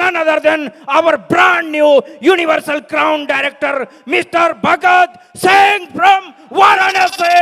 none other than our brand new Universal Crown Director, Mr. Bhagat Singh from Varanasi.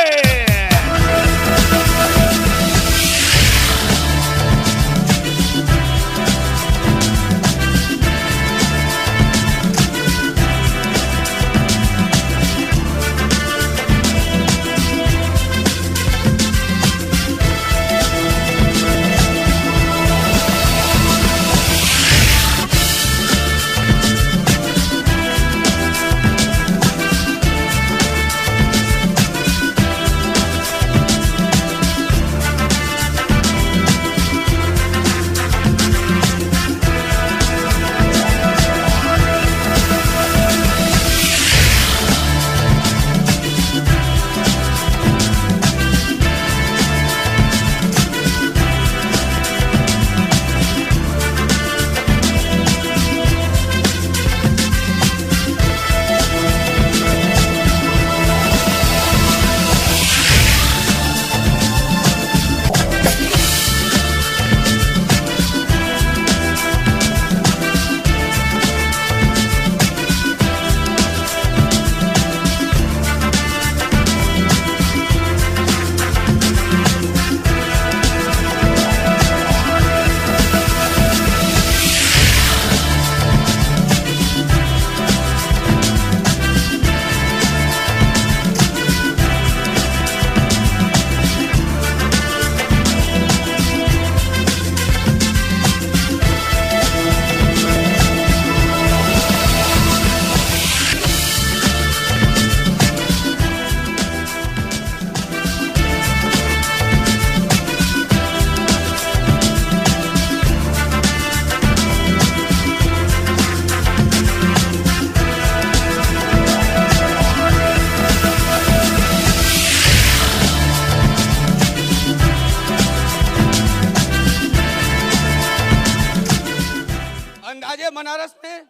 Banaras में,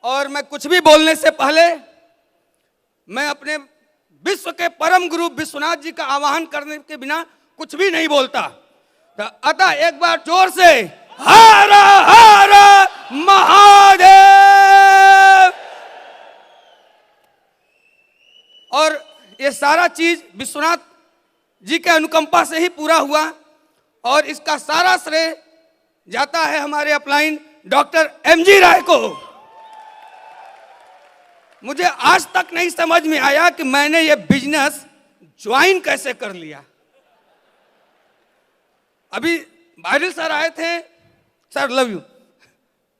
और मैं कुछ भी बोलने से पहले मैं अपने विश्व के परम गुरु विश्वनाथ जी का आवाहन करने के बिना कुछ भी नहीं बोलता। तो अतः एक बार जोर से हर हर महादेव। और ये सारा चीज विश्वनाथ जी के अनुकंपा से ही पूरा हुआ, और इसका सारा श्रेय जाता है हमारे अपलाइन डॉक्टर एमजी राय को। मुझे आज तक नहीं समझ में आया कि मैंने ये बिजनेस ज्वाइन कैसे कर लिया। अभी बारिल सर आए थे, सर लव यू,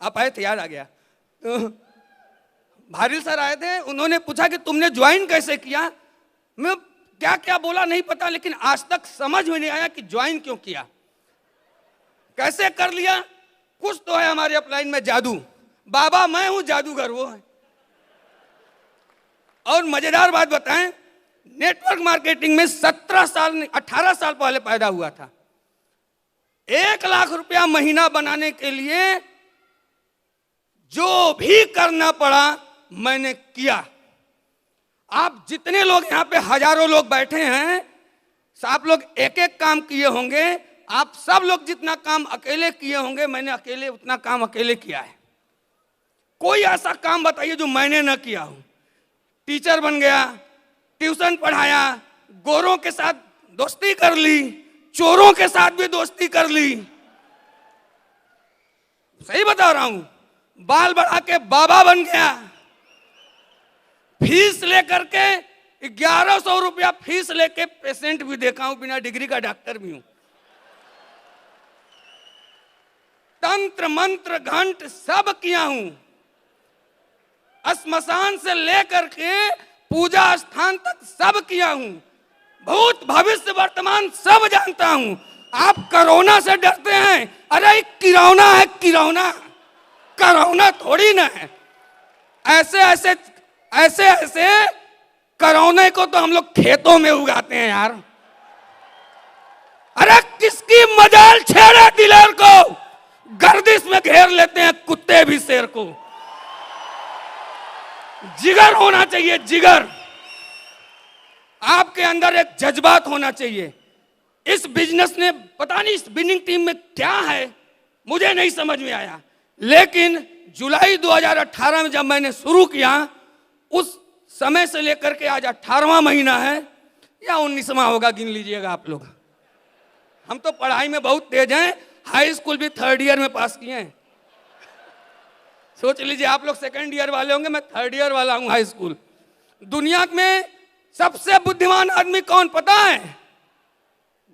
आप आए थे, याद आ गया। तो बारिल सर आए थे, उन्होंने पूछा कि तुमने ज्वाइन कैसे किया। मैं क्या क्या बोला नहीं पता, लेकिन आज तक समझ में नहीं आया कि ज्वाइन क्यों किया, कैसे कर लिया। कुछ तो है हमारे अपलाइन में जादू। बाबा मैं हूं, जादूगर वो है। और मजेदार बात बताएं, नेटवर्क मार्केटिंग में 18 साल पहले पैदा हुआ था। 1 लाख रुपया महीना बनाने के लिए जो भी करना पड़ा मैंने किया। आप जितने लोग यहाँ पे हजारों लोग बैठे हैं, आप लोग एक एक काम किए होंगे। आप सब लोग जितना काम अकेले किए होंगे, मैंने अकेले उतना काम अकेले किया है। कोई ऐसा काम बताइए जो मैंने न किया हो। टीचर बन गया, ट्यूशन पढ़ाया, गोरों के साथ दोस्ती कर ली, चोरों के साथ भी दोस्ती कर ली। सही बता रहा हूं। बाल बढ़ा के बाबा बन गया। फीस लेकर के 1100 रुपया फीस लेके पेशेंट भी देखा हूं, बिना डिग्री का डॉक्टर भी हूं। तंत्र मंत्र घंट सब किया हूं। श्मशान से लेकर के पूजा स्थान तक सब किया हूं। भूत भविष्य वर्तमान सब जानता हूं। आप कोरोना से डरते हैं, अरे किरौना है, किरौना, कोरोना थोड़ी ना है। ऐसे ऐसे ऐसे ऐसे कोरोना को तो हम लोग खेतों में उगाते हैं यार। अरे किसकी मजाल छेड़े दिलेर को, गर्दिश में घेर लेते हैं कुत्ते भी शेर को। जिगर होना चाहिए, जिगर। आपके अंदर एक जज्बात होना चाहिए। इस बिजनेस ने पता नहीं, इस विनिंग टीम में क्या है, मुझे नहीं समझ में आया। लेकिन जुलाई 2018 में जब मैंने शुरू किया, उस समय से लेकर के आज 18वां महीना है या 19वां होगा, गिन लीजिएगा आप लोग। हम तो पढ़ाई में बहुत तेज हैं, हाई स्कूल भी 3rd ईयर में पास किए हैं। सोच लीजिए, आप लोग 2nd ईयर वाले होंगे, मैं 3rd ईयर वाला हूं हाई स्कूल। दुनिया में सबसे बुद्धिमान आदमी कौन पता है?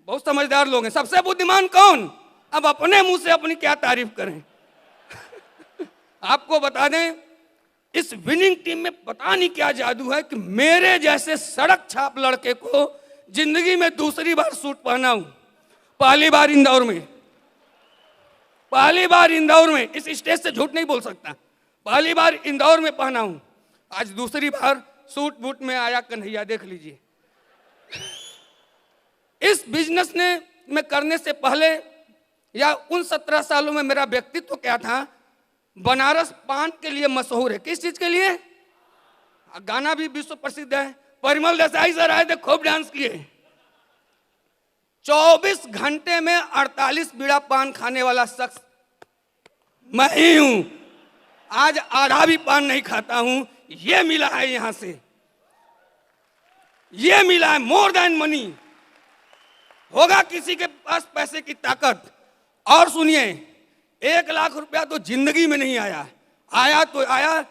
बहुत समझदार लोग हैं। सबसे बुद्धिमान कौन? अब अपने मुंह से अपनी क्या तारीफ करें। आपको बता दें, इस विनिंग टीम में पता नहीं क्या जादू है कि मेरे जैसे सड़क छाप लड़के को जिंदगी में दूसरी बार सूट पहना हूं। पहली बार इंदौर में, पहली बार इंदौर में, इस स्टेज से झूठ नहीं बोल सकता, पहली बार इंदौर में पहना हूं। आज दूसरी बार सूट बूट में आया कन्हैया, देख लीजिए। इस बिजनेस में करने से पहले या उन 17 सालों में मेरा व्यक्तित्व क्या था? बनारस पान के लिए मशहूर है। किस चीज के लिए? गाना भी विश्व प्रसिद्ध है। परिमल देसाई सर आए थे, खूब डांस किए। 24 घंटे में 48 बीड़ा पान खाने वाला शख्स मैं ही हूं। आज आधा भी पान नहीं खाता हूं। ये मिला है यहां से, ये मिला है। More than money. होगा किसी के पास पैसे की ताकत। और सुनिए, 1 लाख रुपया तो जिंदगी में नहीं आया। आया तो आया,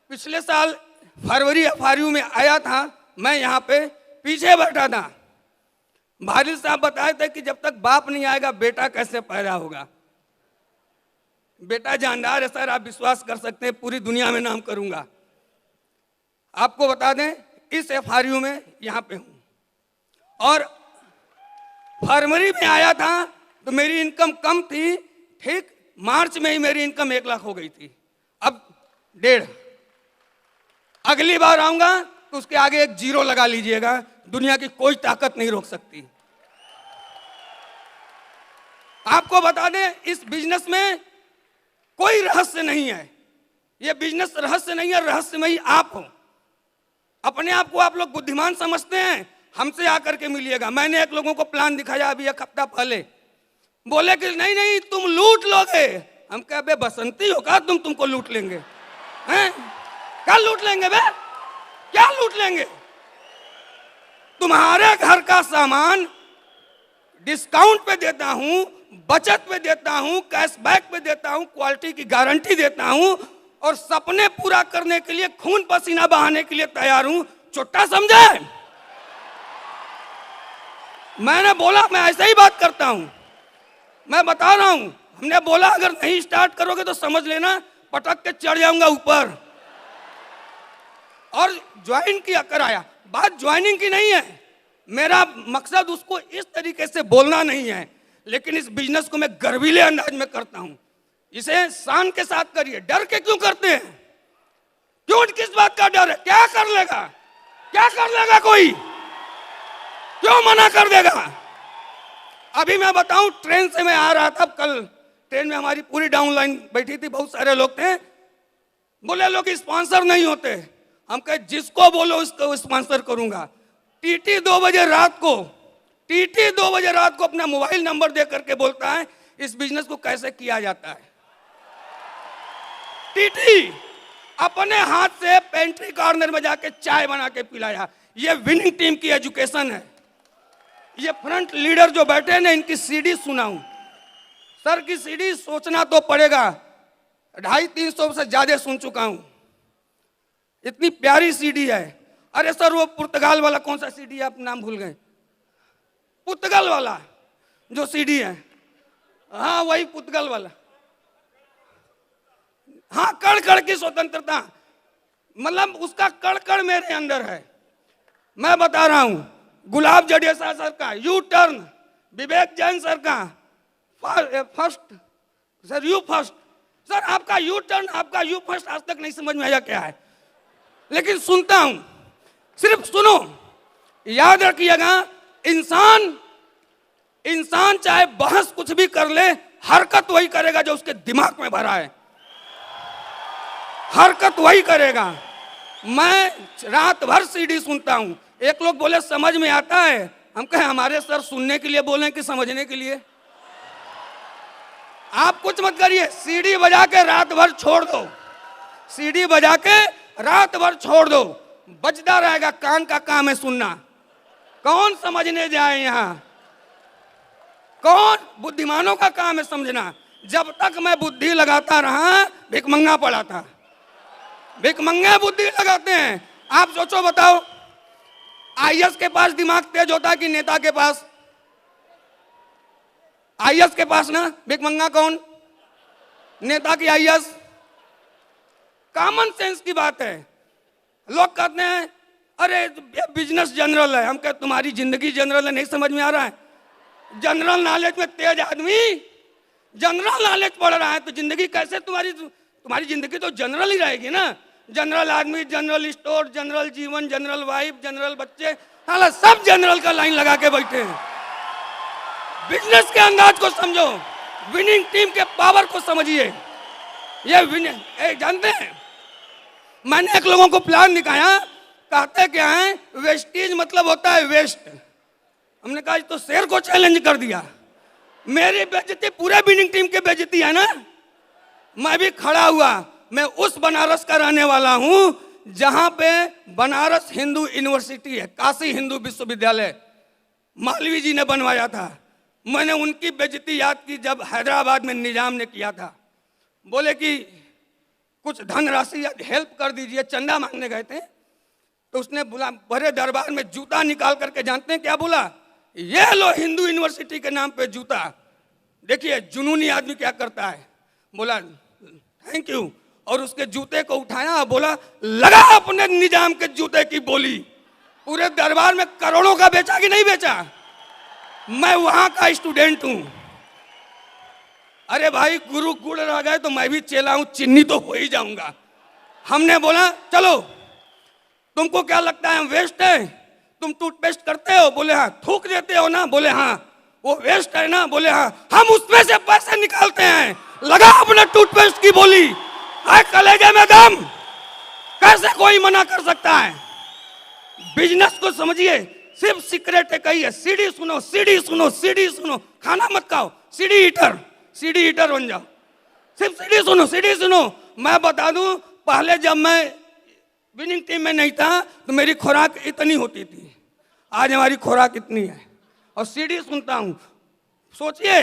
पिछले साल फरवरी अफारियों में आया था। मैं यहाँ पे पीछे बैठा था। भारी साहब बताए थे कि जब तक बाप नहीं आएगा बेटा कैसे पैदा होगा। बेटा जानदार है सर, आप विश्वास कर सकते हैं, पूरी दुनिया में नाम करूंगा। आपको बता दें, इस एफआरयू में यहाँ पे हूं। और फरवरी में आया था तो मेरी इनकम कम थी। ठीक मार्च में ही मेरी इनकम 1 लाख हो गई थी। अब 1.5। अगली बार आऊंगा तो उसके आगे एक 0 लगा लीजिएगा। दुनिया की कोई ताकत नहीं रोक सकती। आपको बता दें, इस बिजनेस में कोई रहस्य नहीं है। यह बिजनेस रहस्य नहीं है, रहस्यमयी आप हो। अपने आप को आप लोग बुद्धिमान समझते हैं, हमसे आकर के मिलिएगा। मैंने एक लोगों को प्लान दिखाया अभी 1 हफ्ता पहले, बोले कि नहीं नहीं तुम लूट लोगे। हम कहे बे बसंती हो का तुमको लूट लेंगे? हैं? क्या लूट लेंगे बे? क्या लूट लेंगे? तुम्हारे घर का सामान डिस्काउंट पे देता हूं, बचत पे देता हूं, कैशबैक पे देता हूं, क्वालिटी की गारंटी देता हूं, और सपने पूरा करने के लिए खून पसीना बहाने के लिए तैयार हूं। छोटा समझे? मैंने बोला मैं ऐसे ही बात करता हूं। मैं बता रहा हूं, हमने बोला अगर नहीं स्टार्ट करोगे तो समझ लेना पटक के चढ़ जाऊंगा ऊपर। और ज्वाइन किया कराया। बात ज्वाइनिंग की नहीं है, मेरा मकसद उसको इस तरीके से बोलना नहीं है, लेकिन इस बिजनेस को मैं गर्वीले अंदाज में करता हूं। इसे शान के साथ करिए। डर के क्यों करते हैं? क्यों, किस बात का डर है? क्या कर लेगा? क्या कर लेगा कोई? क्यों मना कर देगा? अभी मैं बताऊं, ट्रेन से मैं आ रहा था कल, ट्रेन में हमारी पूरी डाउन लाइन बैठी थी, बहुत सारे लोग थे। बोले लोग स्पॉन्सर नहीं होते। हम कहे जिसको बोलो उसको स्पॉन्सर करूंगा। टीटी 2 बजे रात को, टीटी 2 बजे रात को अपना मोबाइल नंबर दे करके बोलता है इस बिजनेस को कैसे किया जाता है। टीटी अपने हाथ से पेंट्री कॉर्नर में जाके चाय बना के पिलाया। ये विनिंग टीम की एजुकेशन है। ये फ्रंट लीडर जो बैठे हैं ना, इनकी सीडी सुनाऊं। सर की सीडी सोचना तो पड़ेगा, 250-300 से ज्यादा सुन चुका हूं। इतनी प्यारी सीडी है। अरे सर वो पुर्तगाल वाला कौन सा सीडी है, आप नाम भूल गए। पुर्तगाल वाला जो सीडी है, हाँ वही पुर्तगाल वाला। हाँ, कड़ कड़ की स्वतंत्रता, मतलब उसका कड़ कड़ मेरे अंदर है। मैं बता रहा हूं, गुलाब जडेजा सर का U turn, Vivek Jain sir का first, sir you first. Sir आपका यू टर्न, आपका यू फर्स्ट आज तक नहीं समझ में आया क्या है, लेकिन सुनता हूं। सिर्फ सुनो, याद रखिएगा, इंसान चाहे बहस कुछ भी कर ले, हरकत वही करेगा जो उसके दिमाग में भरा है। हरकत वही करेगा। मैं रात भर सीडी सुनता हूं। एक लोग बोले समझ में आता है। हम कहे हमारे सर सुनने के लिए बोले कि समझने के लिए? आप कुछ मत करिए, सीडी बजा के रात भर छोड़ दो, सीडी बजा के रात भर छोड़ दो, बजता रहेगा, कान का काम है सुनना। कौन समझने जाए यहाँ, कौन बुद्धिमानों का काम है समझना। जब तक मैं बुद्धि लगाता रहा भिकमंगा पड़ा था, भिकमंगे बुद्धि लगाते हैं। आप सोचो बताओ, आईएएस के पास दिमाग तेज होता है कि नेता के पास? आईएएस के पास ना, भिकमंगा कौन? नेता की आईएएस। कॉमन सेंस की बात है। लोग कहते हैं अरे ये बिजनेस जनरल है, हम कहते तुम्हारी जिंदगी जनरल है, नहीं समझ में आ रहा है? जनरल नॉलेज में तेज आदमी जनरल नॉलेज पढ़ रहा है तो जिंदगी कैसे तुम्हारी जिंदगी तो जनरल ही रहेगी ना। जनरल आदमी, जनरल स्टोर, जनरल जीवन, जनरल वाइफ, जनरल बच्चे, हालांकि सब जनरल का लाइन लगा के बैठे हैं। बिजनेस के अंदाज को समझो, विनिंग टीम के पावर को समझिए। ये जानते हैं, मैंने एक लोगों को प्लान दिखाया, कहते क्या है, वेस्टेज मतलब होता है वेस्ट। हमने कहा तो शेर को चैलेंज कर दिया। मेरी बेइज्जती पूरे विनिंग टीम की बेइज्जती है ना। मैं भी खड़ा हुआ, मैं उस बनारस का रहने वाला हूं जहां पे बनारस हिंदू यूनिवर्सिटी है, काशी हिंदू विश्वविद्यालय मालवीय जी ने बनवाया था। मैंने उनकी बेइज्जती याद की जब हैदराबाद में निजाम ने किया था। बोले कि कुछ धनराशि या हेल्प कर दीजिए, चंदा मांगने गए थे। तो उसने बोला, बड़े दरबार में जूता निकाल करके, जानते हैं क्या बोला? ये लो हिंदू यूनिवर्सिटी के नाम पे जूता। देखिए जुनूनी आदमी क्या करता है। बोला थैंक यू, और उसके जूते को उठाया, बोला लगा अपने निजाम के जूते की बोली। पूरे दरबार में करोड़ों का बेचा कि नहीं बेचा? मैं वहां का स्टूडेंट हूं। अरे भाई गुरु गुड़ रह गए तो मैं भी चेला हूं, चिन्नी तो हो ही जाऊंगा। हमने बोला चलो, तुमको क्या लगता है हम वेस्ट है? तुम टूथपेस्ट करते हो? बोले हाँ। थूक देते हो ना? बोले हाँ। वो वेस्ट है ना? बोले हाँ। हम उसमें से पैसे निकालते हैं, लगा अपने टूथपेस्ट की बोली। आए कलेजे में दम, कैसे कोई मना कर सकता है? बिजनेस को समझिए, सिर्फ सीक्रेट है कही है, सीडी सुनो, सीडी सुनो, सीडी सुनो, खाना मत खाओ, सीडी ईटर बन जाओ, सिर्फ सीडी सुनो, सीडी सुनो। मैं बता दूं, पहले जब मैं विनिंग टीम में नहीं था तो मेरी खुराक इतनी होती थी, आज हमारी खुराक इतनी है, और सीडी सुनता हूं। सोचिए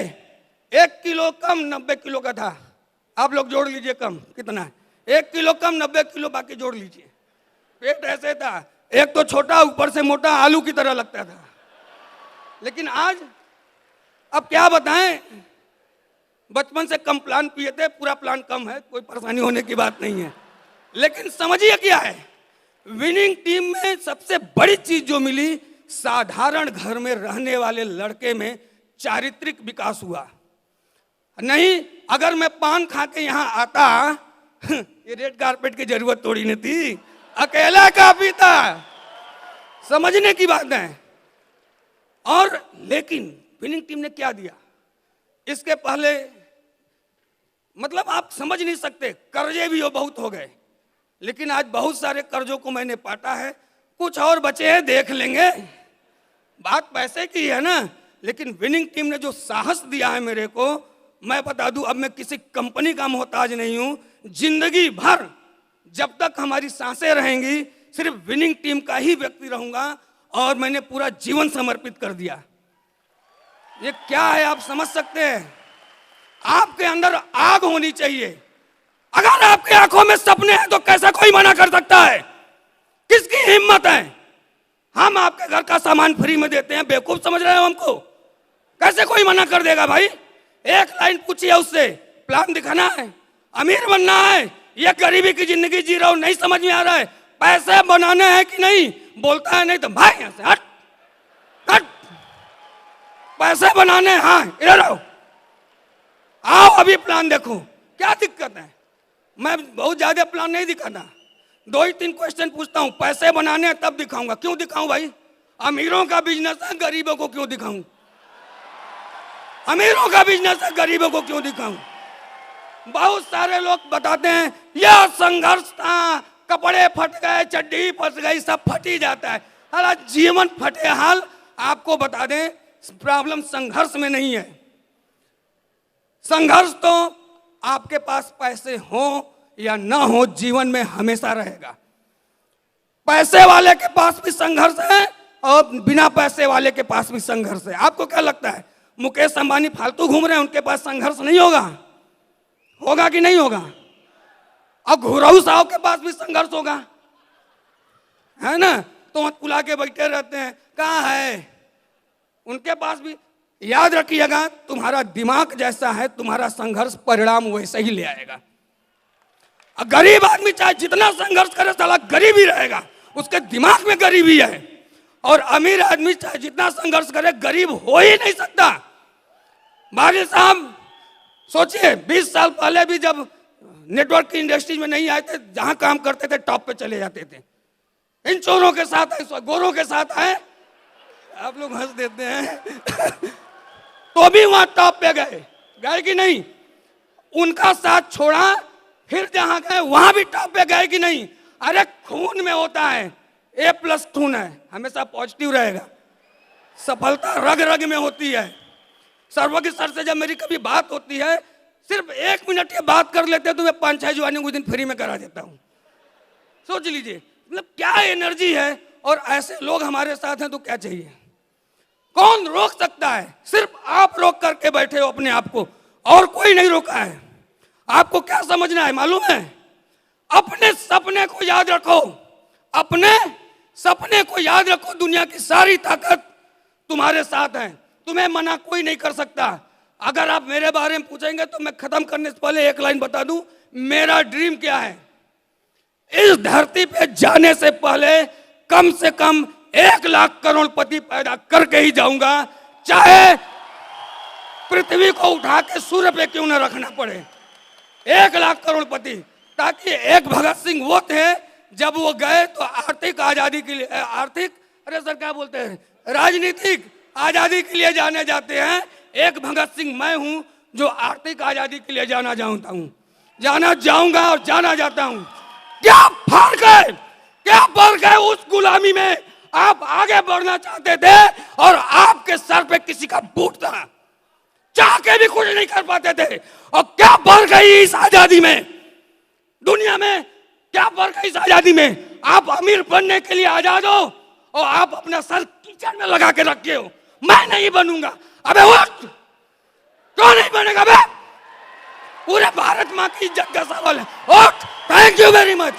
1 किलो कम 90 किलो का था। आप लोग जोड़ लीजिए कम कितना है, 1 किलो कम 90 किलो, बाकी जोड़ लीजिए। पेट ऐसे था, एक तो छोटा ऊपर से मोटा, आलू की तरह लगता था। लेकिन आज अब क्या बताएं, बचपन से कम प्लान पिए थे, पूरा प्लान कम है, कोई परेशानी होने की बात नहीं है। लेकिन समझिए क्या है, विनिंग टीम में सबसे बड़ी चीज जो मिली, साधारण घर में रहने वाले लड़के में चारित्रिक विकास हुआ। नहीं अगर मैं पान खा के यहाँ आता ये रेड कारपेट की जरूरत थोड़ी नहीं थी, अकेला काफी था। समझने की बात है। और लेकिन विनिंग टीम ने क्या दिया इसके पहले, मतलब आप समझ नहीं सकते। कर्जे भी बहुत हो गए, लेकिन आज बहुत सारे कर्जों को मैंने पाटा है, कुछ और बचे हैं, देख लेंगे। बात पैसे की है ना, लेकिन विनिंग टीम ने जो साहस दिया है मेरे को, मैं बता दूं, अब मैं किसी कंपनी का मोहताज नहीं हूं। जिंदगी भर जब तक हमारी सांसें रहेंगी सिर्फ विनिंग टीम का ही व्यक्ति रहूंगा, और मैंने पूरा जीवन समर्पित कर दिया। ये क्या है आप समझ सकते हैं? आपके अंदर आग होनी चाहिए। अगर आपकी आंखों में सपने हैं तो कैसा कोई मना कर सकता है? किसकी हिम्मत है? हम आपके घर का सामान फ्री में देते हैं, बेवकूफ समझ रहे हो हमको? कैसे कोई मना कर देगा भाई? एक लाइन पूछिए उससे, प्लान दिखाना है, अमीर बनना है, ये गरीबी की जिंदगी जी रहा हूं, नहीं समझ में आ रहा है, पैसे बनाने हैं कि नहीं? बोलता है नहीं तो भाई यहां से हट हट, पैसे बनाने, हाँ इधर आओ, आओ अभी प्लान देखो। क्या दिक्कत है? मैं बहुत ज्यादा प्लान नहीं दिखाता, 2 ही 3 क्वेश्चन पूछता हूं, पैसे बनाने हैं तब दिखाऊंगा। क्यों दिखाऊं भाई? अमीरों का बिजनेस है, गरीबों को क्यों दिखाऊं? अमीरों का बिजनेस है, गरीबों को क्यों दिखाऊं? बहुत सारे लोग बताते हैं यह संघर्ष था, कपड़े फट गए, चड्डी फट गई, सब फट ही जाता है। हालांकि जीवन फटे हाल। आपको बता दें, प्रॉब्लम संघर्ष में नहीं है, संघर्ष तो आपके पास पैसे हो या ना हो जीवन में हमेशा रहेगा। पैसे वाले के पास भी संघर्ष है और बिना पैसे वाले के पास भी संघर्ष है। आपको क्या लगता है मुकेश अंबानी फालतू घूम रहे हैं, उनके पास संघर्ष नहीं होगा? होगा कि नहीं होगा? अब घुराऊ साहब के पास भी संघर्ष होगा, है ना? तो पुला के बैठे रहते हैं, कहाँ है? उनके पास भी। याद रखिएगा, तुम्हारा दिमाग जैसा है तुम्हारा संघर्ष परिणाम वैसे ही ले आएगा। गरीब आदमी चाहे जितना संघर्ष करे साला गरीब ही रहेगा, उसके दिमाग में गरीबी है। और अमीर आदमी चाहे जितना संघर्ष करे गरीब हो ही नहीं सकता। बादल साहब सोचिए 20 साल पहले भी जब नेटवर्क की इंडस्ट्री में नहीं आए थे, जहां काम करते थे टॉप पे चले जाते थे। इन चोरों के साथ आए, गोरों के साथ आए, आप लोग हंस देते हैं तो भी वहां टॉप पे गए कि नहीं? उनका साथ छोड़ा, फिर जहां गए वहां भी टॉप पे गए कि नहीं? अरे खून में होता है, A+ खून है, हमेशा पॉजिटिव रहेगा। सफलता रग रग में होती है। सर्वज्ञ सर से जब मेरी कभी बात होती है, सिर्फ 1 मिनट की बात कर लेते हैं तो मैं 5-6 ज्वाइनिंग उस दिन फ्री में करा देता हूं। सोच लीजिए मतलब क्या एनर्जी है। और ऐसे लोग हमारे साथ हैं तो क्या चाहिए? कौन रोक सकता है? सिर्फ आप रोक करके बैठे हो अपने आप को, और कोई नहीं रोका है। आपको क्या समझना है मालूम है? अपने सपने को याद रखो, अपने सपने को याद रखो। दुनिया की सारी ताकत तुम्हारे साथ है, तुम्हें मना कोई नहीं कर सकता। अगर आप मेरे बारे में पूछेंगे तो मैं खत्म करने से पहले एक लाइन बता दूं, मेरा ड्रीम क्या है? इस धरती पे जाने से पहले कम से कम 1 लाख करोड़पति पैदा करके ही जाऊंगा, चाहे पृथ्वी को उठा के सूर्य पे क्यों न रखना पड़े। 1 लाख करोड़पति, ताकि एक भगत सिंह वो थे जब वो गए तो आर्थिक आजादी के लिए, अरे सर क्या बोलते हैं, राजनीतिक आजादी के लिए जाने जाते हैं। एक भगत सिंह मैं हूं जो आर्थिक आजादी के लिए जाना जाऊंगा और जाना जाता हूं। क्या फर्क है, क्या फर्क है? उस गुलामी में आप आगे बढ़ना चाहते थे और आपके सर पे किसी का बूट था, चाह के भी कुछ नहीं कर पाते थे। और क्या फर्क है इस आजादी में? दुनिया में क्या फर्क है इस आजादी में? आप अमीर बनने के लिए आजाद हो और आप अपना सर किचन में लगा के रखे हो, मैं नहीं बनूंगा। अबे उठ, क्यों नहीं बनेगा बे? पूरे भारत माँ की इज्जत का सवाल है। उठ। Thank you very much.